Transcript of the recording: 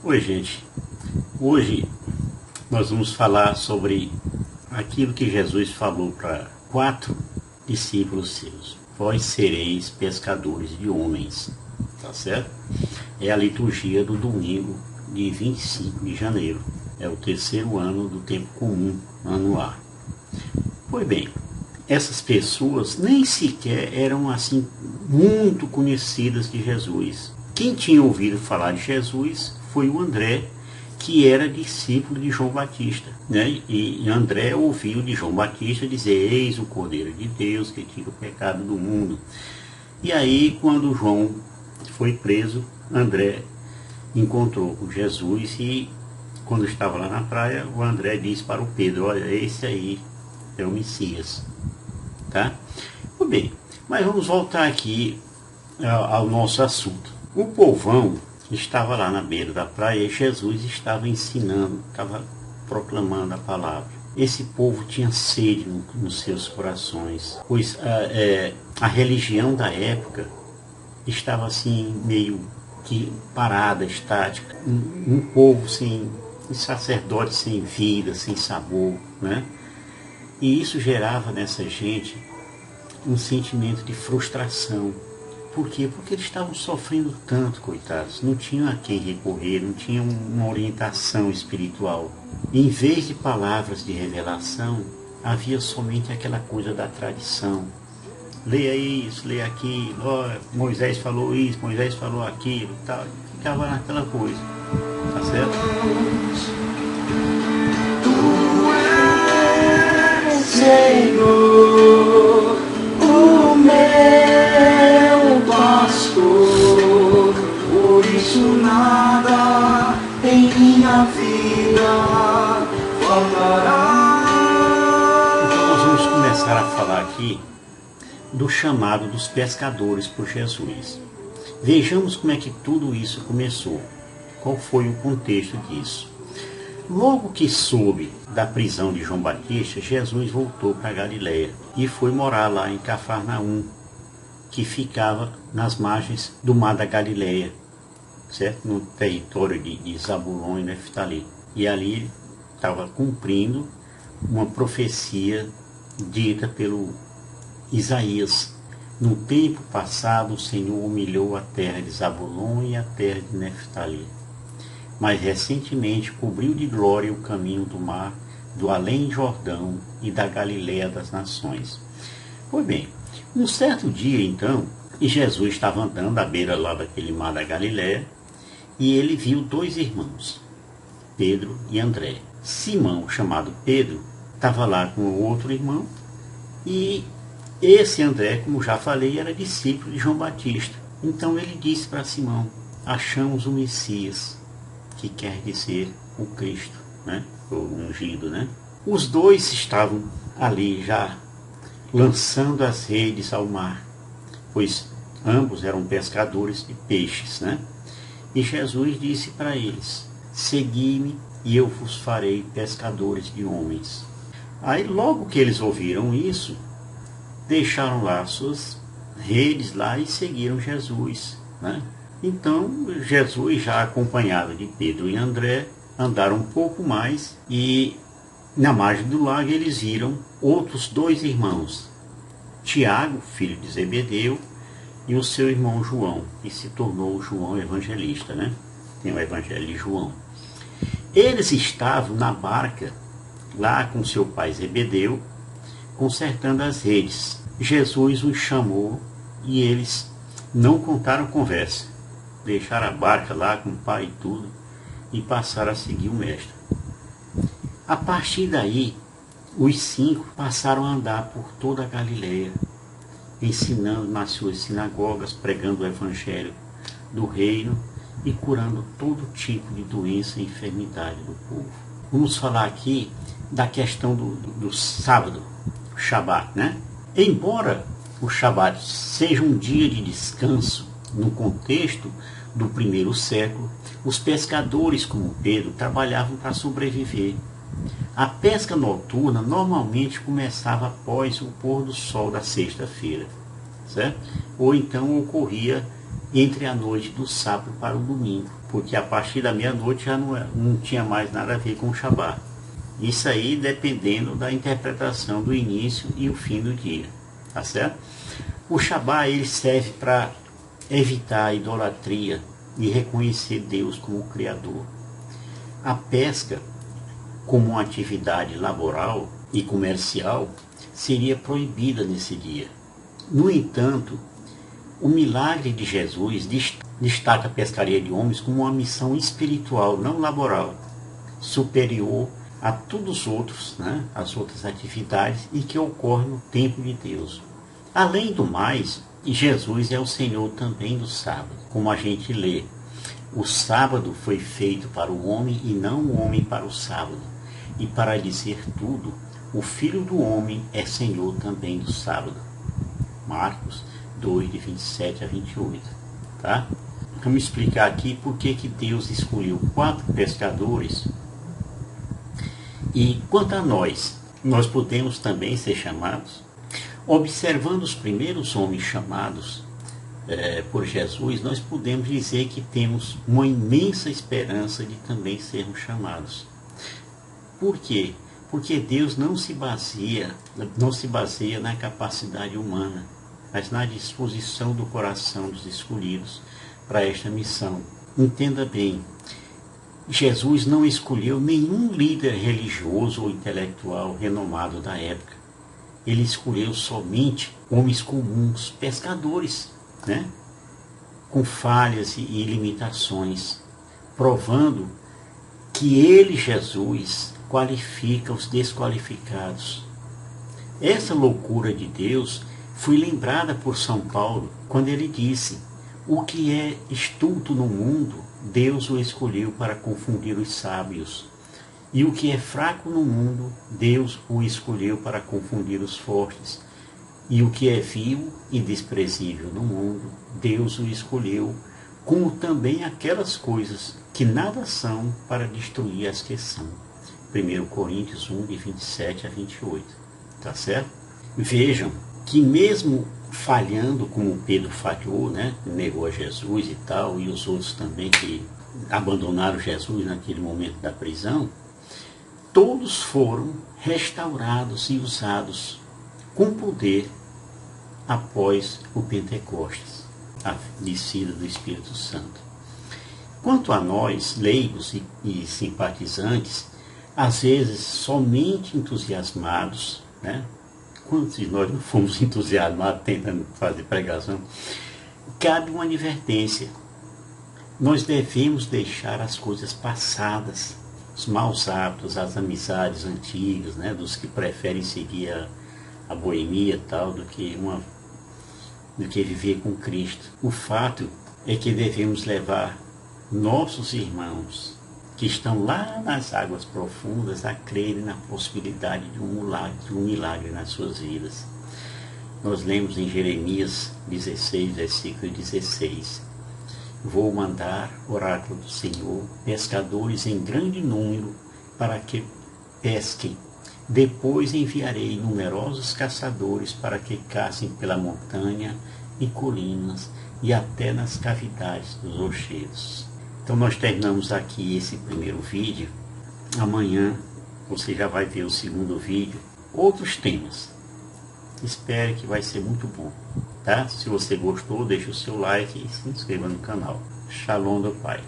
Oi, gente. Hoje nós vamos falar sobre aquilo que Jesus falou para 4 discípulos seus. Vós sereis pescadores de homens, tá certo? É a liturgia do domingo de 25 de janeiro. É o 3º ano do tempo comum anual. Pois bem, essas pessoas nem sequer eram assim muito conhecidas de Jesus. Quem tinha ouvido falar de Jesus foi o André, que era discípulo de João Batista, né? E André ouviu de João Batista dizer: eis o Cordeiro de Deus que tira o pecado do mundo. E aí, quando João foi preso, André encontrou com Jesus e, quando estava lá na praia, o André disse para o Pedro: olha, esse aí é o Messias, tá? Muito bem, mas vamos voltar aqui ao nosso assunto. O povão estava lá na beira da praia e Jesus estava ensinando, estava proclamando a palavra. Esse povo tinha sede nos seus corações, pois a religião da época estava assim meio que parada, estática. Um povo sem, um sacerdote sem vida, sem sabor, né? E isso gerava nessa gente um sentimento de frustração. Por quê? Porque eles estavam sofrendo tanto, coitados. Não tinham a quem recorrer, não tinham uma orientação espiritual. Em vez de palavras de revelação, havia somente aquela coisa da tradição. Leia isso, leia aquilo, oh, Moisés falou isso, Moisés falou aquilo, tal. Ficava naquela coisa, tá certo? Tu és Senhor, o meu pastor, por isso nada em minha vida faltará. Então nós vamos começar a falar aqui do chamado dos pescadores por Jesus. Vejamos como é que tudo isso começou. Qual foi o contexto disso? Logo que soube da prisão de João Batista, Jesus voltou para Galiléia e foi morar lá em Cafarnaum, que ficava nas margens do mar da Galiléia, certo? No território de Zabulon e Neftali. E ali ele estava cumprindo uma profecia dita pelo Isaías: no tempo passado o Senhor humilhou a terra de Zabulon e a terra de Neftali, mas recentemente cobriu de glória o caminho do mar, do além Jordão e da Galiléia das nações. Pois bem, um certo dia então, e Jesus estava andando à beira lá daquele mar da Galiléia, e ele viu 2 irmãos, Pedro e André. Simão, chamado Pedro, estava lá com o outro irmão, e esse André, como já falei, era discípulo de João Batista. Então ele disse para Simão: achamos o Messias, que quer dizer o Cristo, né? O ungido, né? Os 2 estavam ali já lançando as redes ao mar, pois ambos eram pescadores de peixes, né? E Jesus disse para eles: segui-me e eu vos farei pescadores de homens. Aí logo que eles ouviram isso, deixaram lá suas redes lá e seguiram Jesus, né? Então Jesus, já acompanhado de Pedro e André, andaram um pouco mais e na margem do lago eles viram outros 2 irmãos, Tiago, filho de Zebedeu, e o seu irmão João, que se tornou João Evangelista, né? Tem o Evangelho de João. Eles estavam na barca lá com seu pai Zebedeu, consertando as redes. Jesus os chamou e eles não contaram conversa. Deixaram a barca lá com o pai e tudo e passaram a seguir o mestre. A partir daí, os 5 passaram a andar por toda a Galiléia, ensinando nas suas sinagogas, pregando o evangelho do reino e curando todo tipo de doença e enfermidade do povo. Vamos falar aqui da questão do sábado, o Shabat, né? Embora o Shabat seja um dia de descanso, no contexto do 1º século, os pescadores como Pedro trabalhavam para sobreviver. A pesca noturna normalmente começava após o pôr do sol da sexta-feira, certo? Ou então ocorria entre a noite do sábado para o domingo, porque a partir da meia-noite já não tinha mais nada a ver com o Shabá. Isso aí dependendo da interpretação do início e o fim do dia, tá certo? O Shabá ele serve para evitar a idolatria e reconhecer Deus como o Criador. A pesca, como uma atividade laboral e comercial, seria proibida nesse dia. No entanto, o milagre de Jesus destaca a pescaria de homens como uma missão espiritual, não laboral, superior a todos os outros, né, as outras atividades e que ocorrem no templo de Deus. Além do mais, Jesus é o Senhor também do sábado, como a gente lê. O sábado foi feito para o homem e não o homem para o sábado. E para dizer tudo, o Filho do Homem é Senhor também do sábado. Marcos 2, de 27 a 28. Tá? Vamos explicar aqui por que Deus escolheu 4 pescadores. E quanto a nós podemos também ser chamados. Observando os primeiros homens chamados por Jesus, nós podemos dizer que temos uma imensa esperança de também sermos chamados. Por quê? Porque Deus não se baseia na capacidade humana, mas na disposição do coração dos escolhidos para esta missão. Entenda bem, Jesus não escolheu nenhum líder religioso ou intelectual renomado da época. Ele escolheu somente homens comuns, pescadores, né? Com falhas e limitações, provando que ele, Jesus, qualifica os desqualificados. Essa loucura de Deus foi lembrada por São Paulo quando ele disse: o que é estulto no mundo, Deus o escolheu para confundir os sábios. E o que é fraco no mundo, Deus o escolheu para confundir os fortes. E o que é vil e desprezível no mundo, Deus o escolheu, como também aquelas coisas que nada são, para destruir as que são. 1 Coríntios 1, de 27 a 28. Tá certo? Vejam que mesmo falhando, como Pedro falhou, né? Negou a Jesus e tal, e os outros também que abandonaram Jesus naquele momento da prisão, todos foram restaurados e usados com poder após o Pentecostes, a descida do Espírito Santo. Quanto a nós, leigos e simpatizantes, às vezes somente entusiasmados, né? Quantos de nós não fomos entusiasmados tentando fazer pregação? Cabe uma advertência. Nós devemos deixar as coisas passadas, os maus hábitos, as amizades antigas, né, dos que preferem seguir a boemia tal, do que viver com Cristo. O fato é que devemos levar nossos irmãos que estão lá nas águas profundas a crerem na possibilidade de um milagre nas suas vidas. Nós lemos em Jeremias 16, versículo 16: vou mandar, oráculo do Senhor, pescadores em grande número para que pesquem. Depois enviarei numerosos caçadores para que caçem pela montanha e colinas e até nas cavidades dos rochedos. Então nós terminamos aqui esse primeiro vídeo. Amanhã você já vai ver o segundo vídeo, outros temas. Espero que vai ser muito bom, tá? Se você gostou, deixe o seu like e se inscreva no canal. Shalom do Pai.